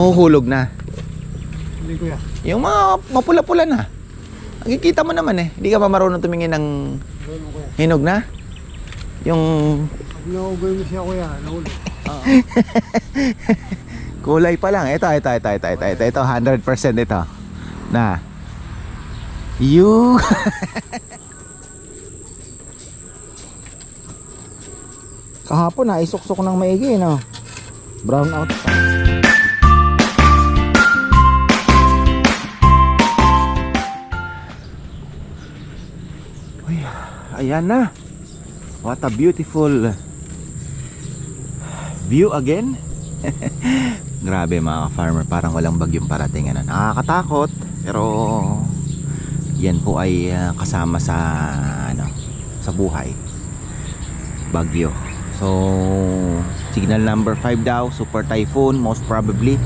Huhulog na. Hindi kuya. Yung mga mapula-pula na. Nakikita mo naman eh. Hindi ka pa marunong tumingin ng Ano kuya? hinog na. Yung Pag naugay mo siya kuya, nahulog. kulay pa lang. Ito. 100% ito. Na. You. Kahapon na isuksok ng maigi, no? Brown out pa. Uy, ayan na. What a beautiful view again. Grabe mga farmer, parang walang bagyong parating. Nakakatakot, pero yan po ay kasama sa sa buhay. Bagyo. So signal number 5 daw, super typhoon most probably.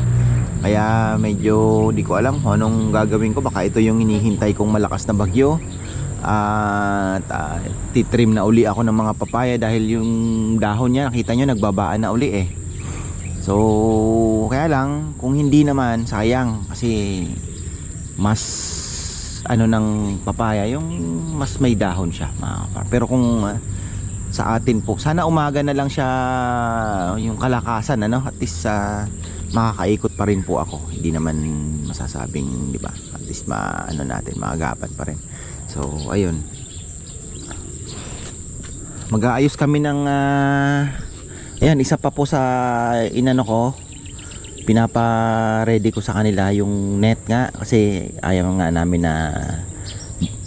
Kaya medyo di ko alam kung anong gagawin ko. Baka ito yung hinihintay kong malakas na bagyo. At titrim na uli ako ng mga papaya dahil yung dahon niya, nakita nyo, nagbabaan na uli eh. So kaya lang, kung hindi naman, sayang. Kasi mas ng papaya, yung mas may dahon siya. Pero kung sa atin po, sana umaga na lang siya yung kalakasan, at least makakaikot pa rin po ako. Hindi naman masasabing, di ba, at least natin, maagapan pa rin. So ayun, mag-aayos kami ng ayan, isa pa po sa ko, pinapa-ready ko sa kanila yung net nga, kasi ayaw nga namin na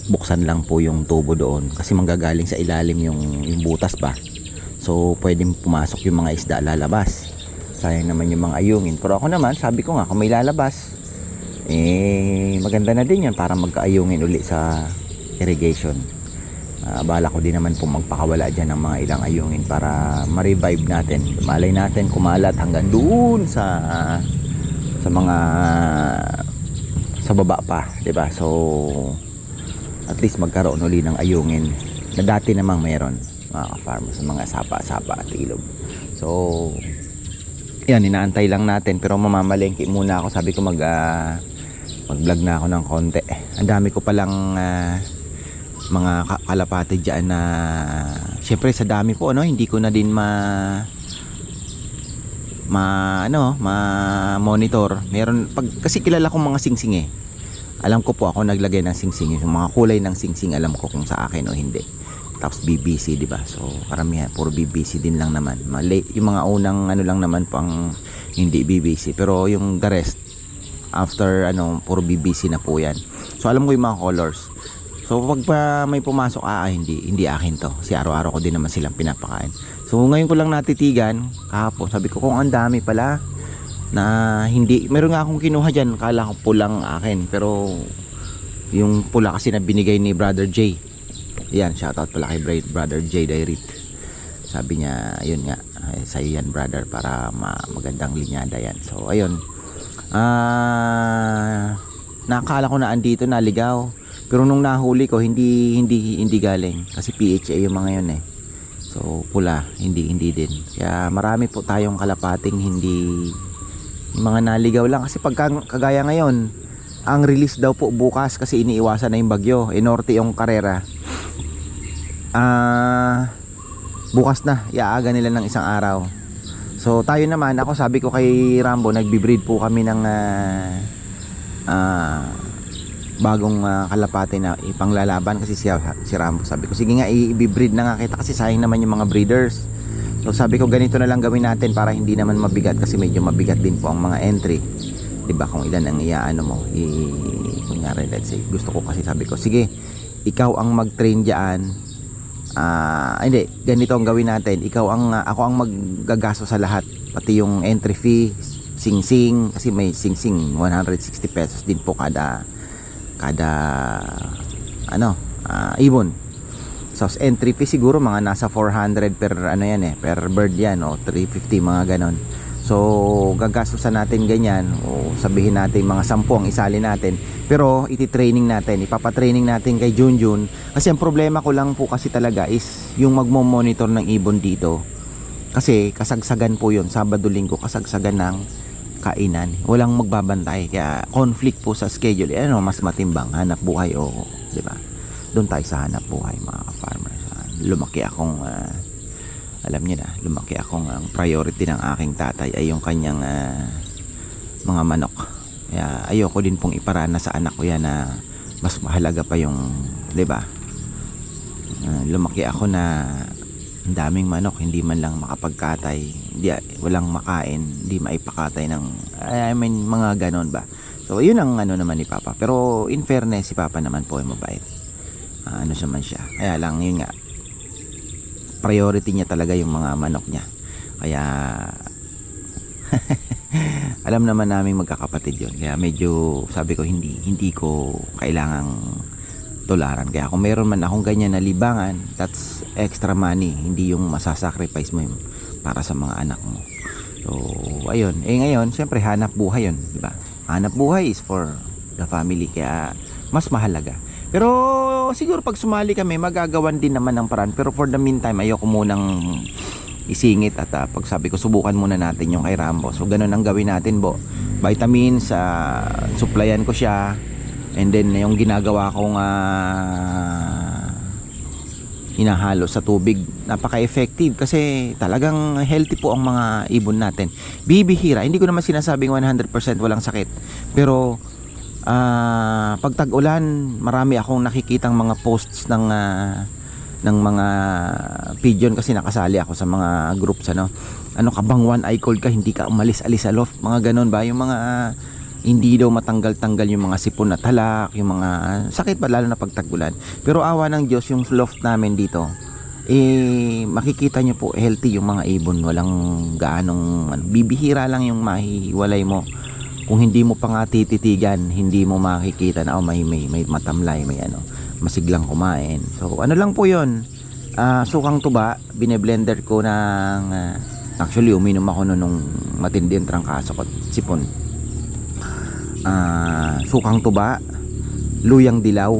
buksan lang po yung tubo doon kasi manggagaling sa ilalim yung butas ba. So pwedeng pumasok yung mga isda, lalabas. Sayang naman yung mga ayungin. Pero ako naman, sabi ko nga, kung may lalabas, maganda na din yan para magkaayungin uli sa irrigation. Bala ko din naman po magpakawala dyan ng mga ilang ayungin para ma-revive natin. Malay natin kumalat hanggang doon sa mga sa baba pa, 'di ba? So at least magkaroon uli ng ayungin na dati namang mayroon, mga farmers, mga sapa-sapa at ilog. So yan, inaantay lang natin, pero mamamalengke muna ako. Sabi ko mag-vlog na ako ng konti. Ang dami ko palang mga kalapati dyan na syempre sa dami po, hindi ko na din monitor. Meron kasi kilala kong mga singsing eh. Alam ko po, ako naglagay ng singsing, yung mga kulay ng singsing alam ko kung sa akin o hindi. Tapos BBC, di ba? So karamihan puro BBC din lang naman. Yung mga unang lang naman pang hindi BBC, pero yung the rest after puro BBC na po yan. So alam ko yung mga colors. So pag may pumasok, hindi akin to. Kasi araw-araw ko din naman silang pinapakain. So ngayon ko lang natitigan kahapon. Sabi ko kung ang dami pala na hindi, meron nga akong kinuha dyan, kala ko pulang akin, pero yung pula kasi na binigay ni Brother J. Yan, shoutout pala kay Brother J Dairit. Sabi niya, ayun nga, sa'yo yan brother, para magandang linyada yan. So ayun, nakakala ko na andito, naligaw, pero nung nahuli ko, hindi galing, kasi PHA yung mga yun eh. So pula, hindi din. Kaya marami po tayong kalapating hindi, yung mga naligaw lang. Kasi pagka kagaya ngayon, ang release daw po bukas kasi iniiwasan na yung bagyo. Norte yung karera. Bukas na, iaaga nila ng isang araw. So tayo naman, ako sabi ko kay Rambo, nagbi-breed po kami ng bagong kalapate na ipanglalaban kasi si Rambo. Sabi ko, sige nga, i-breed na nga kita kasi sayang naman yung mga breeders. So sabi ko, ganito na lang gawin natin para hindi naman mabigat, kasi medyo mabigat din po ang mga entry, diba, kung ilan ang iaano mo, kunyari let's say, gusto ko kasi, sabi ko, sige, ikaw ang mag-train dyan, hindi, ganito ang gawin natin, ako ang maggagasto sa lahat, pati yung entry fee, singsing, kasi may singsing 160 pesos din po kada ibon. So entry fee siguro mga nasa 400 per per bird yan, o 350 mga ganon. So gagastusan natin ganyan, o sabihin natin mga 10 ang isali natin, pero iti-training natin, ipapatraining natin kay Junjun. Kasi ang problema ko lang po kasi talaga is yung magmo-monitor ng ibon dito, kasi kasagsagan po yun, Sabado Linggo kasagsagan ng kainan. Walang magbabantay. Kaya conflict po sa schedule. Ano, mas matimbang hanap buhay o, 'di ba? Doon tayo sa hanap buhay, mga farmers. Lumaki akong alam niyo na, lumaki akong ang priority ng aking tatay ay yung kanyang mga manok. Kaya ayoko din pong iparana sa anak ko yan na mas mahalaga pa yung, 'di ba? Lumaki ako na ang daming manok, hindi man lang makapagkatay, hindi, walang makain, hindi maipakatay ng, I mean, mga ganon ba. So yun ang ano naman ni Papa. Pero in fairness, si Papa naman po ay mabait. Ano naman siya. Kaya lang yun nga, priority niya talaga yung mga manok niya. Kaya alam naman namin magkakapatid yun. Kaya medyo sabi ko hindi ko kailangang tularan. Kaya kung meron man akong ganyan na libangan, that's extra money, hindi yung masasacrifice mo yun para sa mga anak mo. So ayun, ngayon syempre hanap buhay yun, di ba? Hanap buhay is for the family, kaya mas mahalaga. Pero siguro pag sumali kami, magagawan din naman ng paraan. Pero for the meantime, ayoko munang isingit at pag sabi ko, subukan muna natin yung kay Rambo. So ganun ang gawin natin, Bo. Vitamins, supplyan ko siya. And then yung ginagawa kong hinahalo sa tubig, napaka-effective kasi talagang healthy po ang mga ibon natin. Bibihira, hindi ko naman sinasabing 100% walang sakit. Pero pag tag-ulan, marami akong nakikitang mga posts ng mga pigeon kasi nakasali ako sa mga groups, ano ka bang one eye cold ka, hindi ka umalis-alis sa loft, mga ganon ba, yung mga hindi daw matanggal-tanggal yung mga sipon at halak, yung mga sakit pa lalo na pag tag-ulan. Pero awa ng Diyos, yung loft namin dito, makikita nyo po healthy yung mga ibon, walang gaanong bibihira lang yung mahiwalay mo. Kung hindi mo pa nga tititigan, hindi mo makikita na may matamlay, may masiglang kumain. So ano lang po yun, sukang tuba, bine-blender ko ng actually uminom ako nung matindi ang trangkaso ko, sipon. Sukang tuba, luyang dilaw,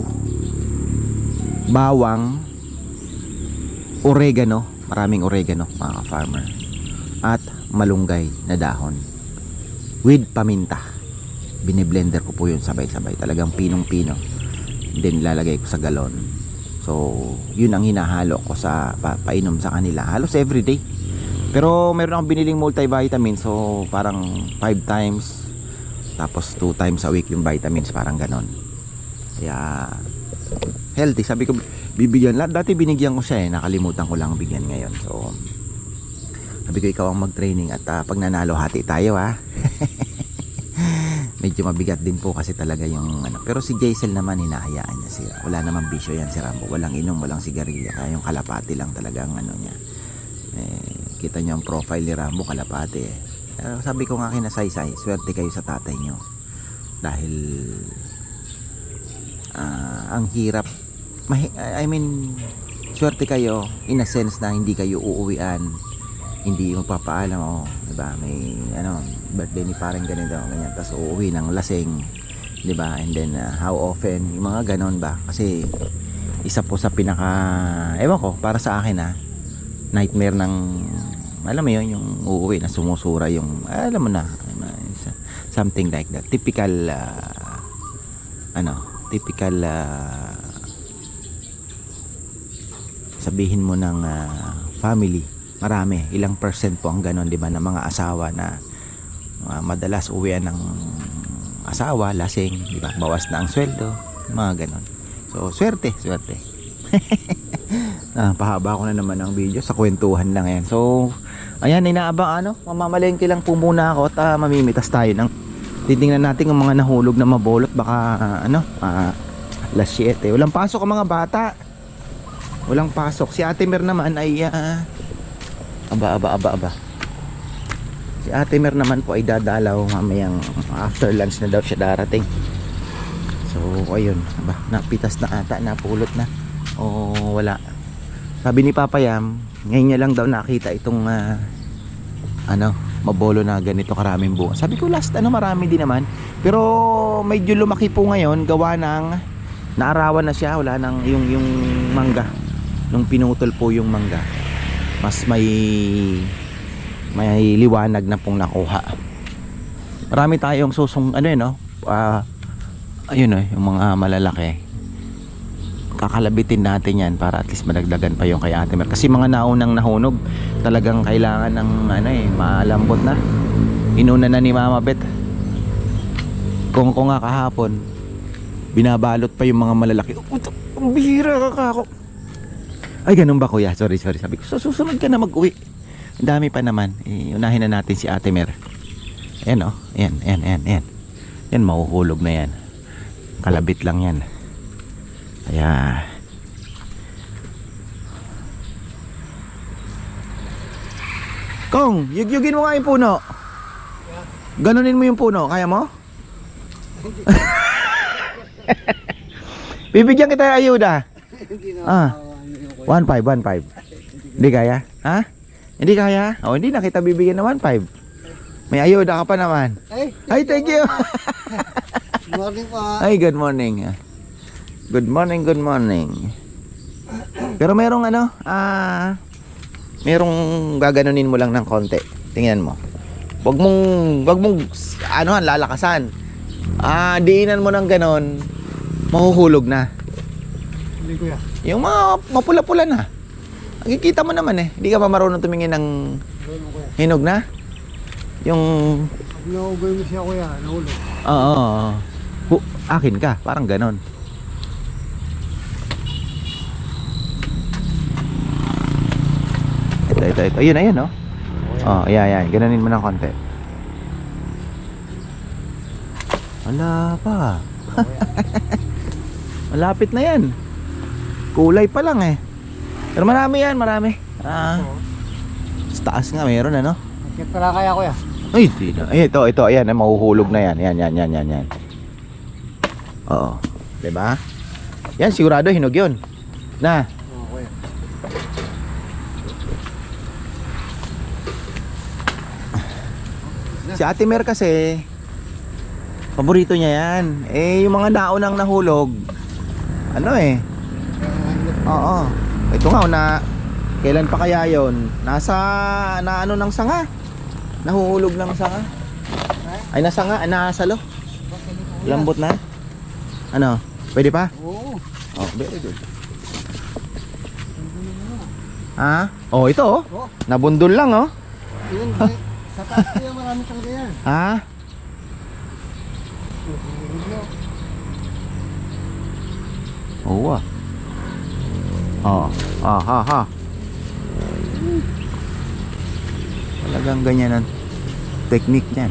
bawang, oregano, maraming oregano mga farmer, at malunggay na dahon with paminta. Bine-blender ko po yun sabay-sabay, talagang pinong-pino. Then lalagay ko sa galon. So yun ang hinahalo ko sa painom sa kanila halos everyday. Pero meron akong biniling multivitamin, so parang 5 times, tapos 2 times a week yung vitamins, parang ganon. Kaya healthy. Sabi ko bibigyan, dati binigyan ko siya nakalimutan ko lang bigyan ngayon. So sabi ko ikaw ang mag-training at pag nanalo hati tayo medyo mabigat din po kasi talaga yung pero si Jaisel naman hinahayaan niya siya. Wala namang bisyo yan si Rambo, walang inom, walang sigarilyo, kaya yung kalapati lang talaga ang niya. Kita niyo ang profile ni Rambo, kalapati sabi ko nga kina Saysay, swerte kayo sa tatay niyo dahil ang hirap, I mean swerte kayo in a sense na hindi kayo uuwian, hindi magpapaalam, diba, may birthday ni parang ganito, ganyan, tapos uuwi ng lasing, diba, and then how often, yung mga ganon ba, kasi isa po sa pinaka, ewan ko, para sa akin nightmare ng, alam mo yun, yung uuwi na sumusura yung, alam mo na, something like that, typical sabihin mo ng family. Marami, ilang percent po ang ganon, di ba, ng mga asawa na madalas uwian ng asawa, lasing, di ba, bawas na ang sweldo, mga ganon. So, swerte. Pahaba ko na naman ang video, sa kwentuhan lang yan. So, ayan, inaabang mamamalengke lang po muna ako at mamimitas tayo ng, titingnan natin yung mga nahulog na mabolot, baka alas 7. Walang pasok ang mga bata. Walang pasok. Si Ate Mer naman ay aba. Si Ate Mer naman po ay dadalaw mamayang after lunch na daw siya darating. So ayun, napitas na ata, napulot na o wala. Sabi ni Papa Yam, ngayon niya lang daw nakita itong mabolo na ganito karaming bunga. Sabi ko last marami din naman, pero medyo lumaki po ngayon gawa ng naarawan na siya, wala nang yung mangga. Nung pinutol po yung mangga, mas may liwanag na pong nakuha. Marami tayong ano yun, no? Ayun, yung mga malalaki. Kakalabitin natin yan para at least madagdagan pa yung kay Ate Mer. Kasi mga naunang nahunog, talagang kailangan ng malambot na. Inuna na ni Mama Beth. Kung nga kahapon, binabalot pa yung mga malalaki. Ang bihira ka ako. Ay, ganun ba kuya? Sorry. Sabi ko, susunod ka na mag-uwi. Ang dami pa naman. Unahin na natin si Ate Mer. Ayan, oh. Ayan. Yan, mahuhulog na yan. Kalabit lang yan. Kaya Kong, yugyugin mo nga yung puno. Ganunin mo yung puno, kaya mo? Bibigyan kita ng ayuda. 1.5. Hindi kaya? Ha? Hindi kaya? Hindi na kita bibigyan ng 1.5. May ayuda ka pa naman. Ay, thank you. Morning pa. Ay, good morning. Good morning. Pero merong merong gaganunin mo lang ng konti. Tingnan mo. Wag mong lalakasan. Diinan mo ng ganon, mahuhulog na. Hindi kuya. Yung mga mapula-pula na. Nakikita mo naman Hindi ka pa marunong tumingin ng Marunong kuya. hinog na. Yung Pag naugay mo siya kuya, nahulog. akin ka, parang ganon. Ito. Ayun, no? Ayan. Ganonin mo ng konti. Wala pa. Malapit na yan. Kulay pa lang Pero marami yan. Sa taas nga meron Bakit pala kaya kuya? Ay, di na. Ito. Ayan, mahuhulog na yan. Yan. Oo. Diba? Yan, sigurado hinog yun. Na. Oo kuya. Si Ate Mer kasi paborito niya yan. Yung mga naunang nahulog Oo. Ito nga kailan pa kaya yon? Nasa ng sanga. Nahuhulog ng sanga. Ay nasalo. Lambot na. Pwede pa? Oo. Very good. Ito Oo. Nabundol lang Yun, sa taas kuya marami talaga yan. Oo. Talagang ganyan ang technique niyan.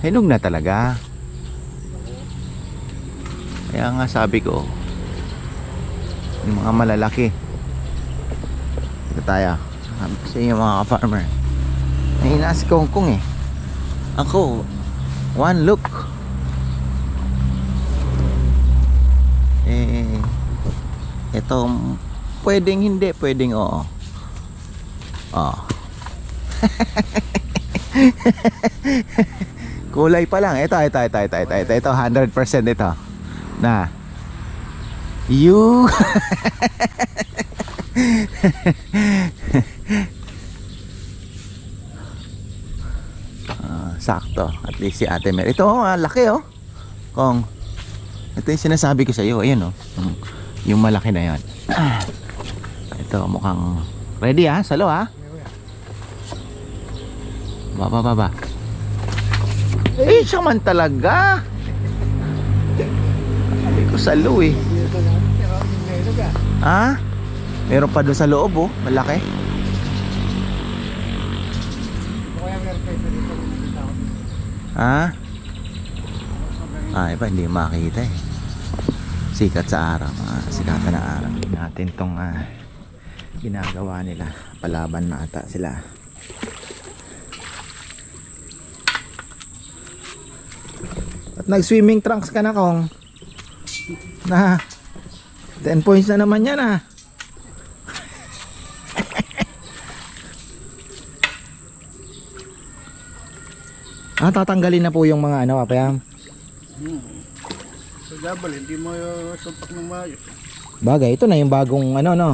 Hinog na talaga. Kaya nga sabi ko, yung mga malalaki. Ito tayo. Sabi ko sa inyo mga ka-farmer. Nahina si Kongkong Ako, one look. Ito, pwedeng hindi, pwedeng oo. Kulay pa lang. Ito, 100% ito. Na. You. Sakto. At least si Ate Mer. Ito, laki Kong. Ito yung sinasabi ko sa iyo. Ayan yung malaki na yan. Ito, mukhang ready salo Baba. Siya man talaga. Sabi ko salo Meron pa doon sa loob malaki. Kuya meron kayo sa dito. Iba hindi makita sikat sa araw, sikatan na araw natin tong ginagawa nila, palaban na ata sila. At nag-swimming trunks ka na Kong na 10 points na naman yan Tatanggalin na po yung mga ano, papayam. Sa gabal, hindi mo sumpak ng maayos. Bagay, ito na yung bagong ano, no?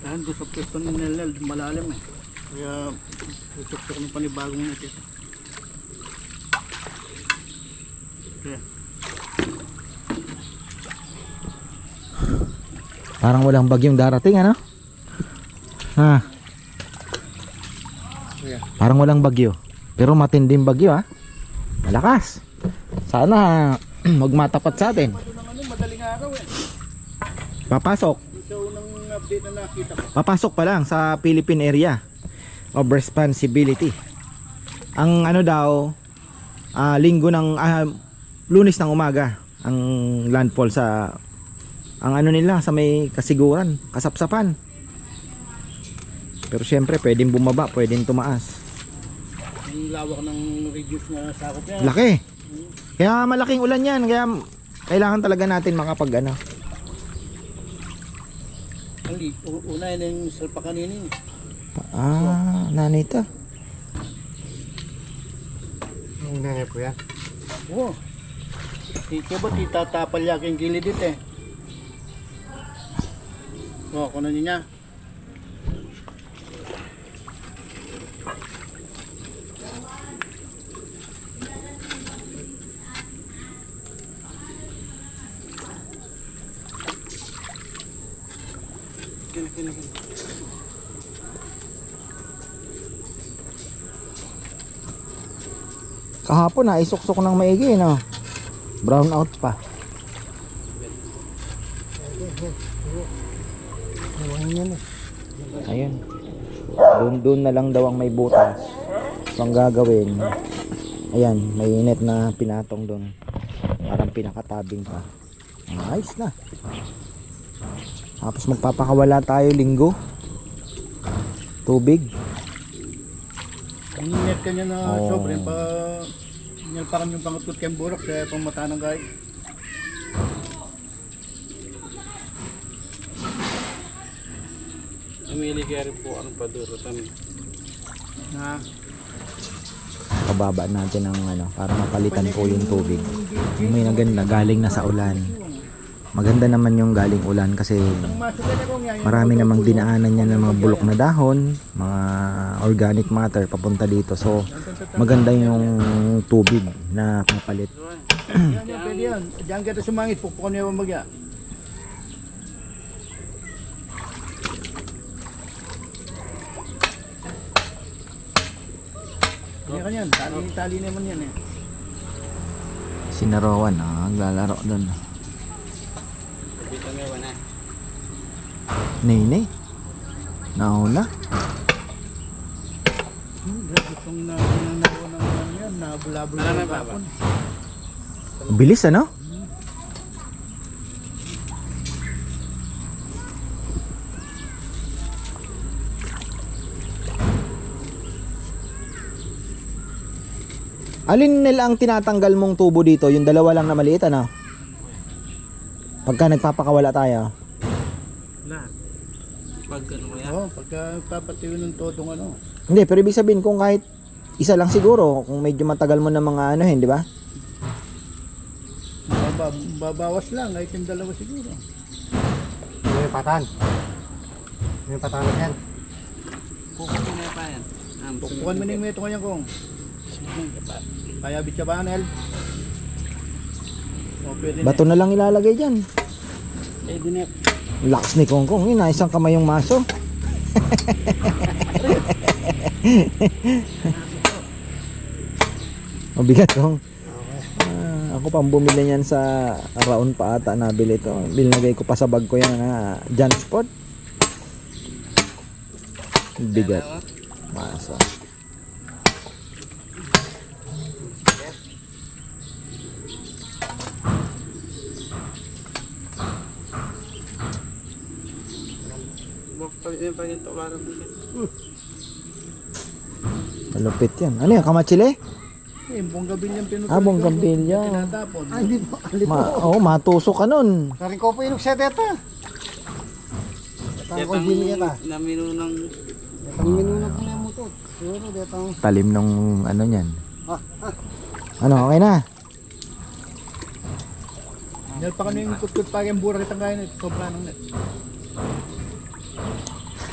Dahil doon sa pwesto ni Nelnel, malalim eh. Kaya tutok-tok ng panibagong natin. Okay. Parang walang bagyong darating, ano? Ha? Yeah. Parang walang bagyo. Pero matinding bagyo, ha? Malakas. Sana magmatapat sa atin. Madaling araw eh. Papasok. Ito unang update na nakita ko. Papasok pa lang sa Philippine Area of Responsibility. Ang ano daw, linggo ng Lunes ng umaga ang landfall sa ang ano nila sa may kasiguran, kasapsapan. Pero syempre pwedeng bumaba, pwedeng tumaas. Ang lawak ng reduce na sakop niya. Laki. Kaya malaking ulan yan, kaya kailangan talaga natin makapag ano. Una yun yung salpa kanina. Nanita. Ang nanay po yan? Oo. Kaya ba titatapal yaking gilid dito eh. Oo, kunan niya. Kina. Kahapon na isuksok ng maigi, no? Brown out pa. Ayun. Doon na lang daw ang may butas. So ang gagawin, ayan, may net na pinatong doon. Parang pinakatabing pa. Ayos na. Tapos magpapakawala tayo linggo. Tubig. Ang net kanya na Oo. sobre pa nilpakan yung pangutot kayong burok kaya pang mata ng gay. Amili kaya rin po ang padurutan. Na Pababa natin ang ano, para mapalitan po yung tubig. May naganda galing na sa ulan. Maganda naman yung galing ulan kasi marami namang dinaanan niya ng mga bulok na dahon, mga organic matter papunta dito. So maganda yung tubig na papalit. yan, pwede yan. Diyan kita sumangit, pupukan niya yung bagya. Kanya-kanyan, tali naman yan eh. Sinarawan, naglalaro doon. Sabitan nga na. Nene, nauna. Grabe itong nakuha ng ano yan, nabulabol Marami ng pa ba? kapon. Bilis ano? Alin nila ang tinatanggal mong tubo dito? Yung dalawa lang na maliit, ano? Pagka nagpapakawala tayo. Lahat. Pag ano kaya? Oo, pagka papatiyo ng totong ano. Hindi, pero ibig sabihin kung kahit isa lang siguro, kung medyo matagal mo na mga ano, di ba? Babawas lang, kahit yung dalawa siguro. May patan. May patan na yan. Pupukin na pa yan. Pupukan mo na yung meto ngayon kong. Kaya bitsa ba, Anel? O, pwede Bato na lang ilalagay dyan. Pwede na. Lakas ni Kongkong, yun, isang kamay yung maso. Mabigat Kong. Ako pang bumili niyan sa Raon pa ata nabili ito. Binilagay ko pa sa bag ko yan na Jansport. Bigat. Maso. Pa yung tularan mo siya. Malupit yan. Ano yan? Kamatsile? Eh, bonggabil yung pinutol. Bonggabilya. Tinatapon. Ay, hindi po. Matusok ka nun. Saring ko po yung nagseteta. Tama ko hindi niya ta. Namino ng Ang minuna po na mo sangkot. Siguro dito ang... Talim nung ano niyan. Ano, okay na? Dahil pa kami yung kutkut pa yung bura kitang kaya nito. Sobra nang net.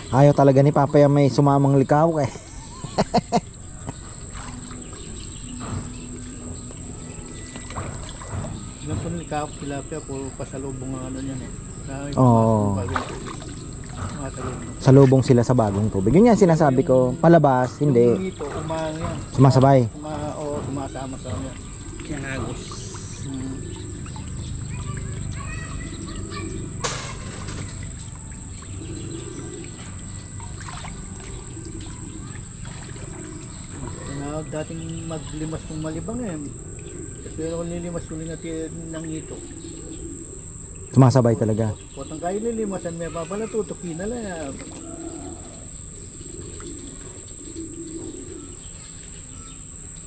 Ayaw talaga ni Papa yung may sumamang likaw eh. Ilang po nilikap, tilapia, puro pasalubong ang ano yan eh. Oo. Mga salubong. Salubong sila sa bagong tubig. Yun yan sinasabi ko. Palabas, Yung hindi. ito, umano yan. Sumasabay. Sumasama sa kanya. Yung hagos. Dating maglimas ng malibang eh. Pero kung nilimas ko natin ng ito. Sumasabay talaga. Kung kayo nilimasan, may papala tutukin na lang.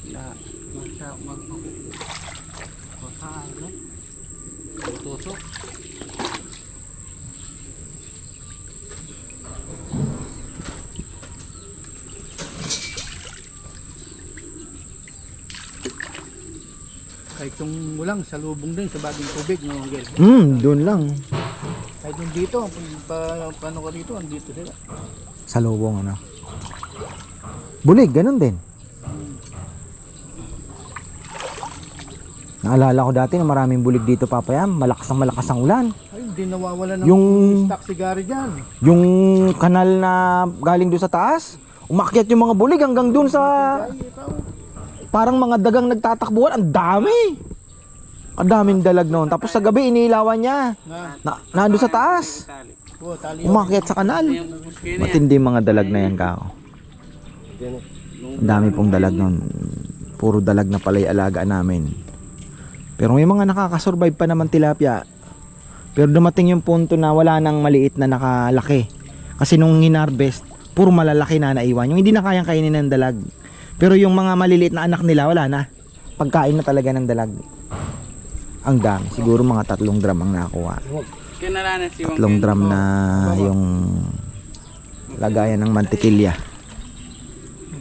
Na, ano? Tutusok. Kahit yung ulang, salubong din sa baging tubig. No, Gel? Doon lang. Kahit yung dito, paano ka dito, andito sila. Salubong ano. Bulig, ganun din. Naalala ko dati na maraming bulig dito, Papa Yam. Malakas ang ulan. Ay, hindi nawawala ng Yung- stock sigari dyan. Yung kanal na galing doon sa taas, umakyat yung mga bulig hanggang doon sa Ay, ikaw. parang mga dagang nagtatakbuhan. Ang dami. Ang daming dalag noon. Tapos sa gabi inilawan niya. Nandun sa taas. Tali. Oh, tali. Umakyat sa kanal. Yung bubuskay na yan. Matindi mga dalag na yan, Kako. Ang dami pong dalag noon. Puro dalag na pala yung alaga namin. Pero may mga nakakasurvive pa naman tilapia. Pero dumating yung punto na wala nang maliit na nakalaki. Kasi nung hinarvest, puro malalaki na naiwan. Yung hindi na kayang kainin ng dalag. Pero yung mga maliliit na anak nila, wala na. Pagkain na talaga ng dalag. Ang dami. Siguro mga 3 drum ang nakuha. Kinalanan si 3 drum na yung lagayan ng mantikilya.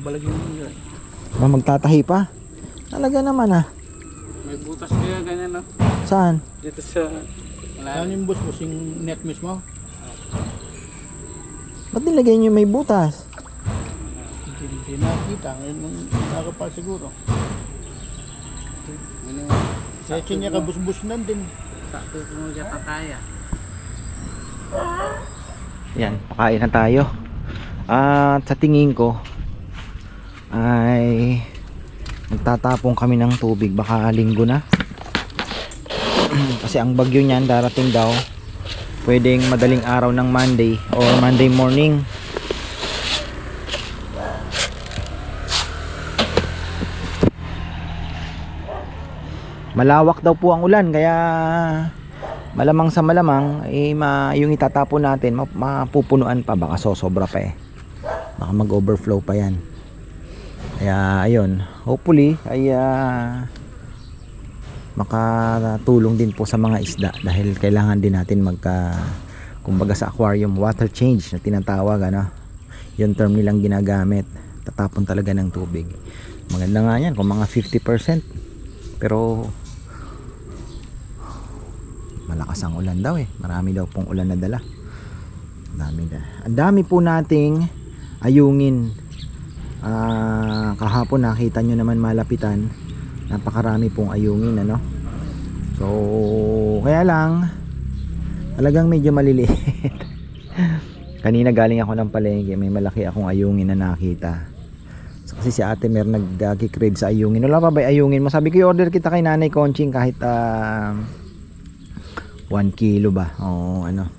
Balag yung yun. Magtatahi pa. Talaga naman ah. May butas kaya ganyan no? Saan? Dito sa... Saan yung bus yung net mismo? Ba't nilagay nyo may butas? Hindi nakita. Ngayon nung nakapal siguro. Ano? Kaya niya kabus-bus nandun. Sakto kung siya tataya. Yan, pakain na tayo. At sa tingin ko ay magtatapong kami ng tubig baka linggo na. Kasi ang bagyo niyan darating daw pwedeng madaling araw ng Monday or Monday morning. Malawak daw po ang ulan kaya malamang sa malamang yung itatapon natin mapupunuan pa, baka sosobra pa eh, baka mag overflow pa yan. Kaya ayun, hopefully ay makatulong din po sa mga isda dahil kailangan din natin kumbaga sa aquarium water change na tinatawag ano, yung term nilang ginagamit. Tatapon talaga ng tubig. Maganda nga yan kung mga 50%, pero malakas ang ulan daw eh. Marami daw pong ulan na dala. Ang dami po nating ayungin. Kahapon nakita nyo naman malapitan. Napakarami pong ayungin ano. So kaya lang talagang medyo maliliit. Kanina galing ako ng palengke, may malaki akong ayungin na nakita. So, kasi si Ate Mer nag-crave sa ayungin. Wala pa ba ayungin mo? Sabi ko i-order kita kay Nanay Conching kahit 1 kilo ba o ano.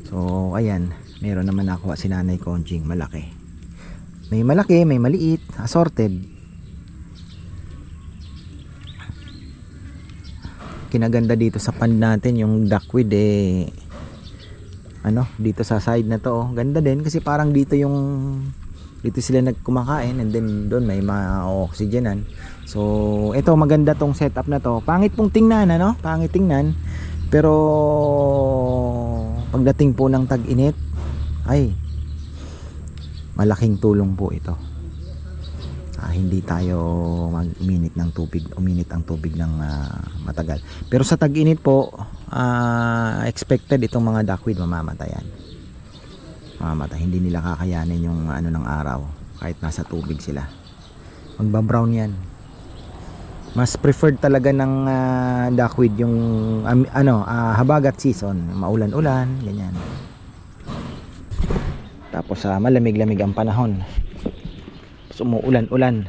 So ayan, meron naman nakuha si Nanay Conching, malaki. May malaki, may maliit, assorted. Kinaganda dito sa pond natin yung duckweed eh, ano, dito sa side na to, oh. Ganda din kasi parang dito sila nagkumakain and then doon may ma-oxygenan. So ito maganda tong setup na to. Pangit pong tingnan ano, pangit tingnan. Pero pagdating po ng tag-init ay malaking tulong po ito. Hindi tayo uminit ang tubig ng matagal. Pero sa tag-init po, expected itong mga duckweed mamamatayan. Hindi nila kakayanin yung ng araw kahit nasa tubig sila. Magba-brown yan. Mas preferred talaga ng duckweed yung habagat season, maulan-ulan, ganyan. Tapos malamig-lamig ang panahon. Umuulan-ulan.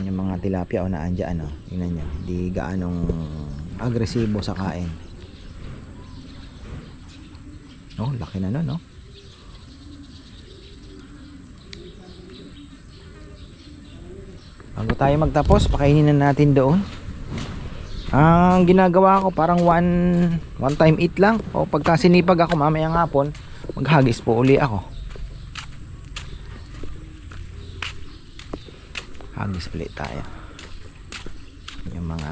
Yung mga tilapia naandyan tingnan nyo, hindi gaanong agresibo sa kain. Laki na no. Bago tayo magtapos, pakainin na natin doon. Ang ginagawa ko parang one time eat lang, o pagka sinipag ako mamayang hapon, maghagis po uli ako. Hagis ulit tayo. Yung mga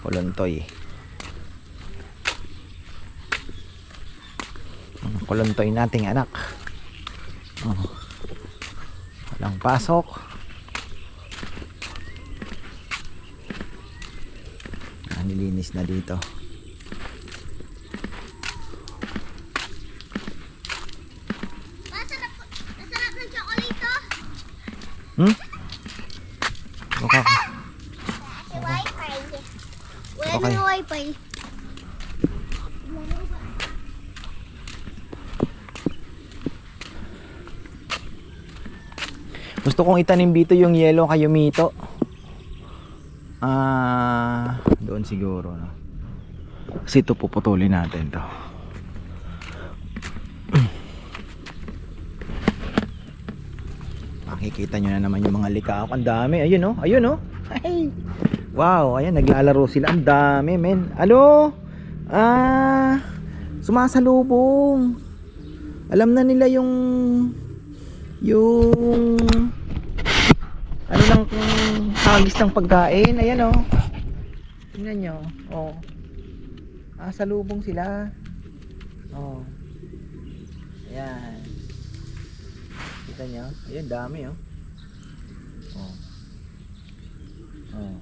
kolontoy. Mga kolontoy nating anak. Walang pasok. Nilinis na dito. Masarap ng tsokolate. Okay. Wifi. Wala Okay. na wifi. Gusto kong itanim dito yung yellow kayumito. Doon siguro no. Kasi ito puputulin natin to. Makikita nyo na naman yung mga likaw. Ang dami. Ayun oh. Ay. Wow, ayan naglalaro sila. Ang dami, men. Ano? Sumasalubong. Alam na nila yung ano lang hagis ng pagkain. Ayan oh. Tingnan nyo. Oh. Salubong sila. Oh. Ayan. Kita nyo? Ayan, dami oh. Oh. Oh.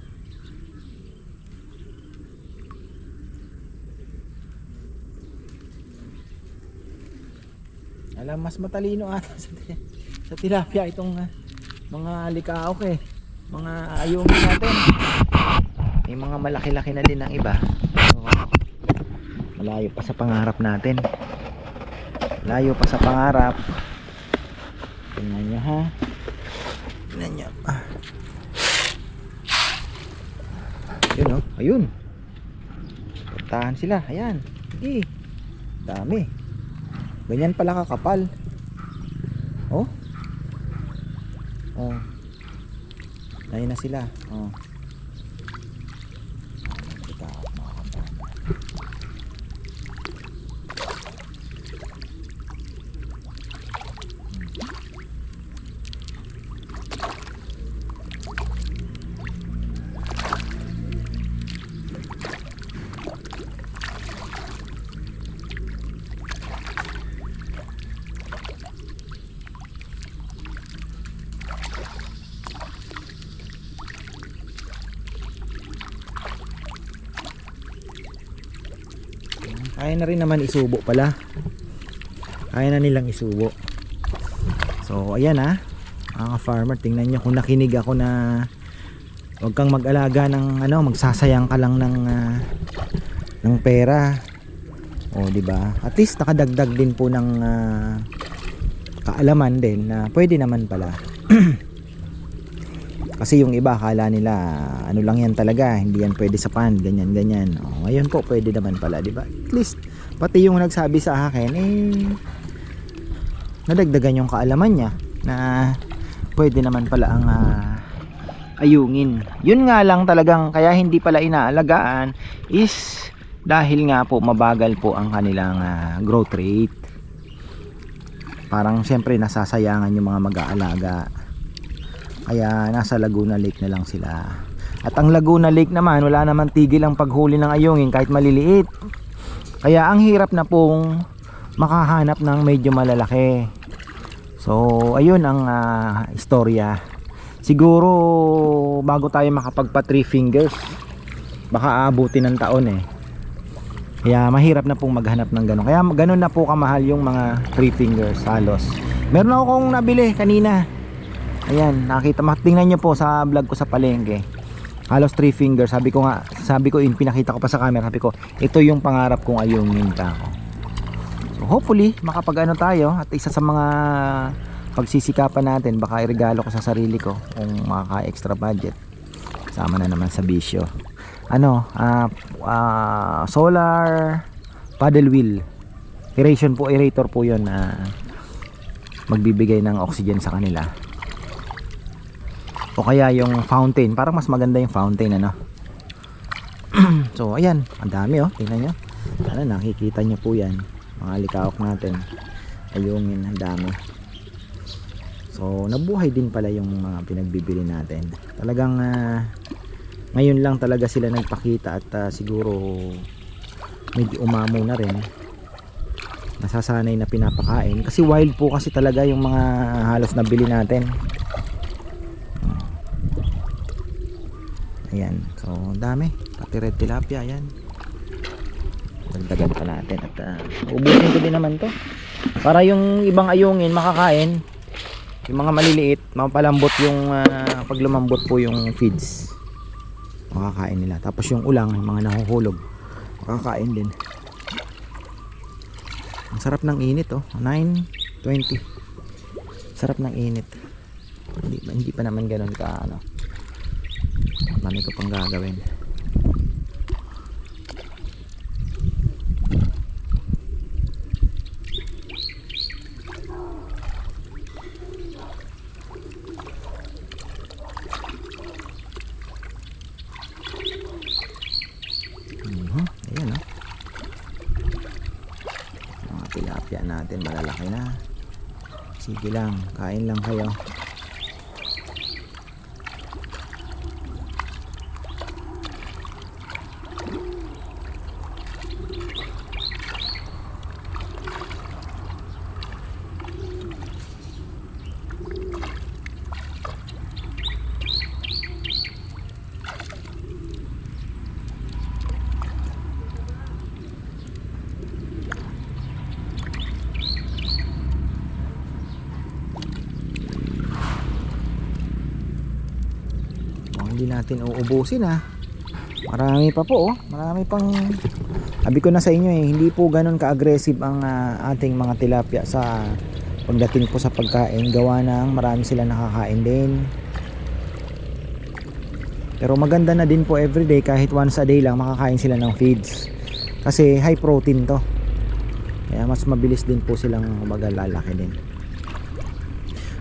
Alam, mas matalino ata sa tilapia itong mga likaok mga ayungin natin. May mga malaki-laki na din ang iba. Malayo pa sa pangarap natin. Malayo pa sa pangarap. Tingnan nyo ha. Tingnan nyo. Ayun oh. Ayun. Puntahan sila. Ayan. Sige. Dami. Ganyan pala kakapal. Oh. Oh. Ayun na sila. Oh. Kaya na rin naman isubo pala. Kaya na nilang isubo. So ayan mga farmer, tingnan nyo kung nakinig ako na huwag kang mag-alaga ng magsasayang ka lang ng pera. O di ba? At least nakadagdag din po ng kaalaman din na pwede naman pala. Kasi yung iba akala nila ano lang yan talaga, hindi yan pwede sa pan, ganyan ganyan. Ngayon po pwede naman pala, di ba? At least pati yung nagsabi sa akin nadagdagan yung kaalaman niya na pwede naman pala ang ayungin. Yun nga lang talagang kaya hindi pala inaalagaan is dahil nga po mabagal po ang kanilang growth rate. Parang siyempre nasasayangan yung mga mag-aalaga. Kaya nasa Laguna Lake na lang sila. At ang Laguna Lake naman, wala naman tigil ang paghuli ng ayungin kahit maliliit. Kaya ang hirap na pong makahanap ng medyo malalaki. So So ayun ang istorya. Siguro bago tayo makapagpa 3 fingers, baka aabutin ng taon eh. Kaya mahirap na pong maghanap ng gano'n. Kaya gano'n na po kamahal yung mga 3 fingers halos. Meron ako kong nabili kanina. Ayan, nakita, tingnan nyo po sa vlog ko sa palengke. Halos 3 fingers. Sabi ko, pinakita ko pa sa camera. Sabi ko, ito yung pangarap kong ayungin ka ako. So hopefully, makapag-ano tayo. At isa sa mga pagsisikapan natin, baka iregalo ko sa sarili ko kung makaka-extra budget. Sama na naman sa bisyo. Solar paddle wheel. Aerator po yun na magbibigay ng oxygen sa kanila. O kaya yung fountain, parang mas maganda yung fountain So ayan, ang dami tingnan nyo. Nakikita nyo po yan, mga likawak natin. Ayungin, ang dami. So nabuhay din pala yung mga pinagbibili natin. Talagang ngayon lang talaga sila nagpakita at siguro medyo umamo na rin. Nasasanay na pinapakain kasi wild po kasi talaga yung mga halos nabili natin. Ayan, so dami. Pati red tilapia, ayan. Dagdagan pa natin at ubusin ko din naman to para yung ibang ayungin makakain. Yung mga maliliit, mapalambot yung pag lumambot po yung feeds, makakain nila. Tapos yung ulang, yung mga nahuhulog, makakain din. Ang sarap ng init 9:20. Sarap ng init. Hindi pa naman ganoon ka Dami ko pang gagawin. Ayan mga tilapia natin malalaki na. Sige lang, kain lang kayo. Hindi natin uubusin marami pa po marami pang, sabi ko na sa inyo hindi po ganun ka-aggressive ang ating mga tilapia sa pagdating po sa pagkain, gawa ng marami sila nakakain din. Pero maganda na din po everyday, kahit once a day lang makakain sila ng feeds kasi high protein to, kaya mas mabilis din po silang lalaki din.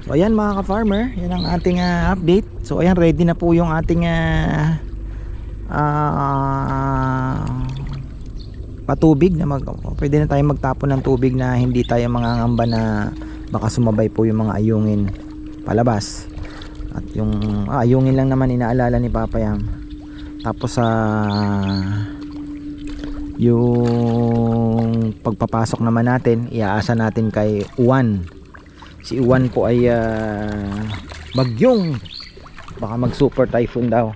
So ayan mga ka-farmer, yan ang ating update. So ayan, ready na po yung ating patubig na pwede na tayong magtapon ng tubig na hindi tayo mangangamba na baka sumabay po yung mga ayungin palabas. At yung ayungin lang naman inaalala ni Papa Yam. Tapos yung pagpapasok naman natin, iaasa natin kay Uwan. Si Uwan po ay bagyong, baka mag super typhoon daw.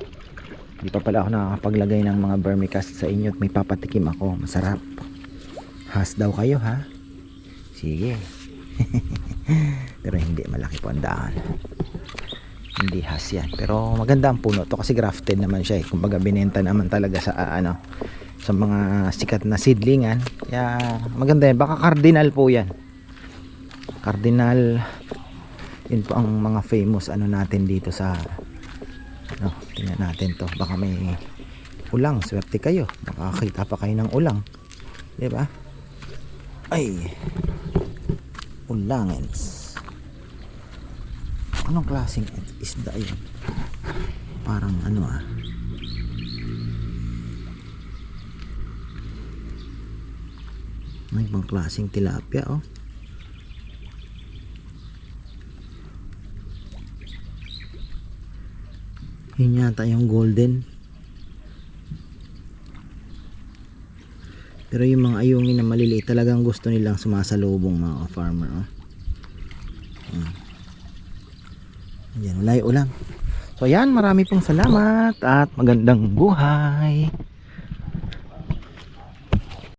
Hindi pa pala ako nakakapaglagay ng mga vermicast sa inyo at may papatikim ako, masarap. Has daw kayo sige. Pero hindi, malaki po ang daan. Hindi has yan, pero maganda ang puno to kasi grafted naman siya kumbaga binenta naman talaga sa sa mga sikat na seedlingan. Kaya maganda yan, baka cardinal po yan. Cardinal, yun po ang mga famous natin dito sa tingnan natin to, baka may ulang, swerte kayo, makakita pa kayo ng ulang, di ba? Ay, ulangins, anong klaseng isda yun? Parang may ibang klaseng tilapia yun yata yung golden. Pero yung mga ayungin na maliliit talagang gusto nilang sumasalubong mga farmer Ayan, wala yung ulam. So ayan, marami pong salamat at magandang buhay.